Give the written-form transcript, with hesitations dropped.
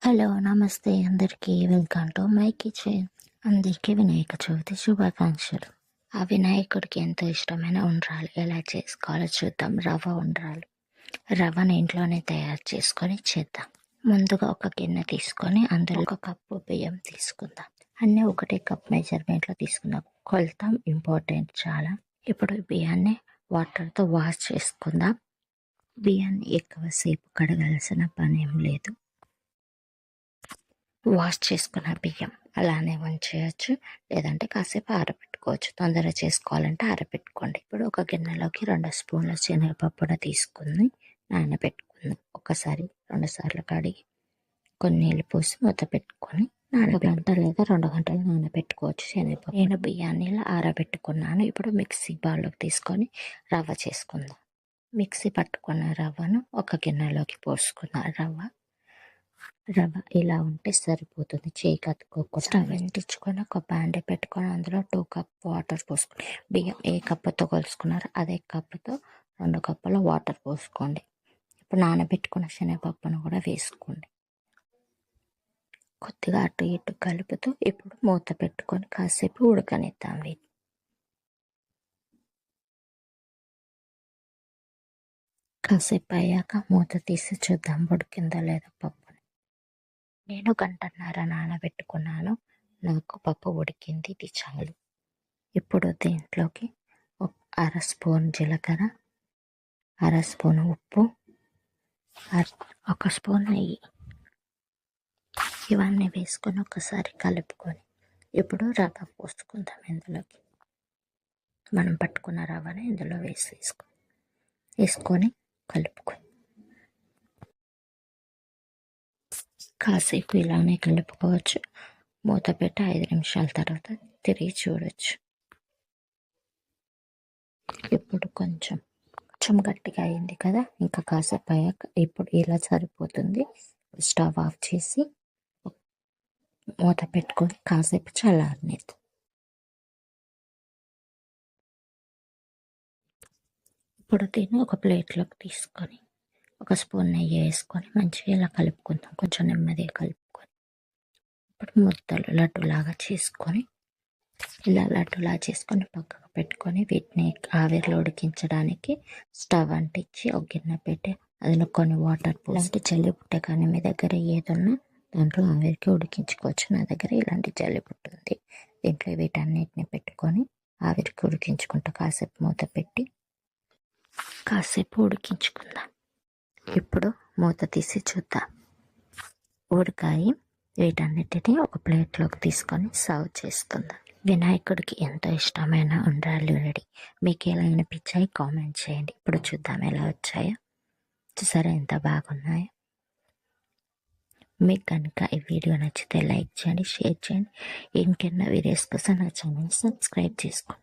Hello నమస్తే అందరికీ welcome to my kitchen. అందరికీ వినాయక చవితి శుభాకాంక్షలు. ఆ వినాయకుడికి ఎంతో ఇష్టమైన ఉండ్రాలు ఎలా చేసుకోవాలో చూద్దాం. రవ్వను ఇంట్లోనే తయారు చేసుకొని చేద్దాం. ముందుగా ఒక గిన్నె తీసుకొని అందులో 1 కప్పు బియ్యం తీసుకుందాం. అన్నీ ఒకటే కప్ మెజర్మెంట్లో తీసుకుందాం. కొలత ఇంపార్టెంట్ చాలా. ఇప్పుడు బియ్యాన్ని వాటర్తో వాష్ చేసుకుందాం. బియ్యాన్ని ఎక్కువసేపు కడగాల్సిన పని ఏం లేదు. వాష్ చేసుకున్న బియ్యం అలానే ఉంచేయచ్చు, లేదంటే కాసేపు ఆరబెట్టుకోవచ్చు. తొందరగా చేసుకోవాలంటే ఆరబెట్టుకోండి. ఇప్పుడు ఒక గిన్నెలోకి 2 స్పూన్ల శనగపప్పును తీసుకుని నానబెట్టుకుందాం. ఒకసారి 2 సార్లు కడిగి కొన్ని నీళ్ళు పోసి మూత పెట్టుకొని 1 గంట లేదా 2 గంటలు నానబెట్టుకోవచ్చు శనగపప్పు. నేను బియ్యాన్ని ఇలా ఆరబెట్టుకున్నాను. ఇప్పుడు మిక్సీ బౌల్లోకి తీసుకొని రవ్వ చేసుకుందాం. మిక్సీ పట్టుకున్న రవ్వను ఒక గిన్నెలోకి పోసుకుందాం. రవ్వ ఇలా ఉంటే సరిపోతుంది. చేయి కత్తుకోకుండా స్టవ్ వెంటించుకొని ఒక ప్యాన్ పెట్టుకొని అందులో 2 కప్ వాటర్ పోసుకొని, బియ్యం ఏ కప్పుతో కొలుసుకున్నారో అదే కప్పుతో 2 కప్పుల వాటర్ పోసుకోండి. ఇప్పుడు నానబెట్టుకున్న శనగపప్పును కూడా వేసుకోండి. కొద్దిగా అటు ఇటు కలుపుతూ ఇప్పుడు మూత పెట్టుకొని కాసేపు ఉడకనిద్దాం. కాసేపు అయ్యాక మూత తీసి చూద్దాం ఉడికిందా లేదా పప్పు. నేను 1.5 గంట నానబెట్టుకున్నాను. నాకు పప్పు ఉడికింది. ఇది చాలు. ఇప్పుడు దీంట్లోకి 1/2 స్పూన్ జీలకర్ర, 1/2 స్పూన్ ఉప్పు, 1 స్పూన్ నెయ్యి ఇవన్నీ వేసుకొని ఒకసారి కలుపుకొని ఇప్పుడు రవ్వ పోసుకుందాం. ఇందులోకి మనం పట్టుకున్న రవ్వని ఇందులో వేసుకొని కలుపుకొని కాసేపు ఇలానే కలుపుకోవచ్చు. మూత పెట్టి 5 నిమిషాల తర్వాత తిరిగి చూడొచ్చు. ఇప్పుడు కొంచెం గట్టిగా అయింది కదా, ఇంకా కాసేపు అయ్యాక ఇప్పుడు ఇలా సరిపోతుంది. స్టవ్ ఆఫ్ చేసి మూత పెట్టుకొని కాసేపు చల్లారనిద్దాం. ఇప్పుడు దీన్ని ఒక ప్లేట్లోకి తీసుకొని 1 స్పూన్ నెయ్యి వేసుకొని మంచిగా ఇలా కలుపుకుందాం. కొంచెం నెమ్మదిగా కలుపుకొని ఇప్పుడు ముద్దలు లడ్డులాగా చేసుకొని పక్కకు పెట్టుకొని వీటిని ఆవిరిలో ఉడికించడానికి స్టవ్ అంటించి ఒక గిన్నె పెట్టి అందులో కొన్ని వాటర్ పోసి జల్లి పుట్టే కానీ మీ దగ్గర ఏదున్నా దాంట్లో ఆవిరికి ఉడికించుకోవచ్చు. నా దగ్గర ఇలాంటి జల్లి పుట్టు ఉంది. దీంట్లో వీటన్నిటిని పెట్టుకొని ఆవిరికి ఉడికించుకుంటా కాసేపు మూత పెట్టి కాసేపు ఉడికించుకుందాం. ఇప్పుడు మూత తీసి చూద్దాం. ఉడికాయి. వీటన్నిటిని ఒక ప్లేట్లోకి తీసుకొని సర్వ్ చేసుకుందాం. వినాయకుడికి ఎంతో ఇష్టమైన ఉండ్రాళ్ళు రెడీ. మీకు ఎలా అనిపించాయి కామెంట్ చేయండి. ఇప్పుడు చూద్దాం ఎలా వచ్చాయో. చూసారా ఎంత బాగున్నాయో. మీకు కనుక ఈ వీడియో నచ్చితే లైక్ చేయండి, షేర్ చేయండి. ఇంకెన్నో వీడియోస్ కోసం నా ఛానల్ సబ్స్క్రైబ్ చేసుకోండి.